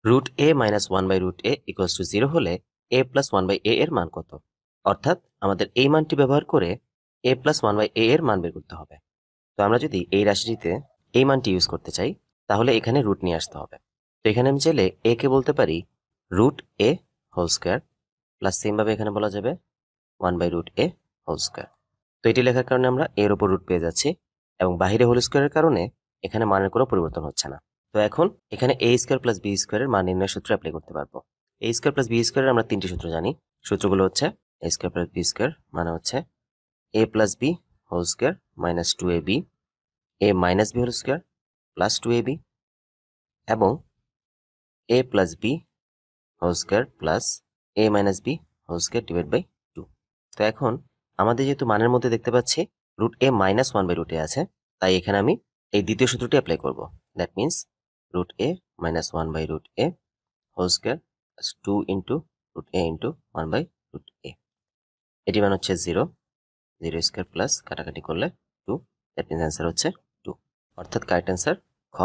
Root A minus one by root A equals to 0 হলে A plus one by A এর মান কত? অর্থাৎ আমাদের এই মানটি ব্যবহার করে A plus one by A এর মান বের করতে হবে। তো আমরা যদি এই রাশিটিতে এই মানটি ইউজ করতে চাই তাহলে এখানে রুট নিয়ে আসতে হবে। তো এখানে আমি চাইলে এ কে বলতে পারি root A whole square plus সেমভাবে এখানে বলা যাবে one by root A whole square. তো এটি লেখার কারণে আমরা এর ওপর রুট পেয়ে যাচ্ছি এবং বাহিরে হোল স্কোয়ারের কারণে এখানে মানের কোনো পরিবর্তন হচ্ছে না। তো এখন এখানে এ স্কোয়ার প্লাস বি স্কোয়ারের মান নির্ণয় সূত্র অ্যাপ্লাই করতে পারবো। এ স্কোয়ার প্লাস বি স্কোয়ারের আমরা তিনটি সূত্র জানি। সূত্রগুলো হচ্ছে A square plus B square মানে হচ্ছে A plus B whole square minus two A B, A minus B whole square plus two A B এবং A plus B whole square plus A minus B whole square divide by 2। তো এখন আমাদের যেহেতু মানের মধ্যে দেখতে পাচ্ছি root A minus one by root A আছে, তাই এখানে আমি এই দ্বিতীয় সূত্রটি অ্যাপ্লাই করব। That means root A minus one by root A whole square plus 2 into root A into one by root A. এটি মান হচ্ছে 0 স্কোয়ার প্লাস কাটাকাটি করলে 2, দ্যাট মিনস অ্যান্সার হচ্ছে 2। অর্থাৎ কারেক্ট অ্যান্সার খ।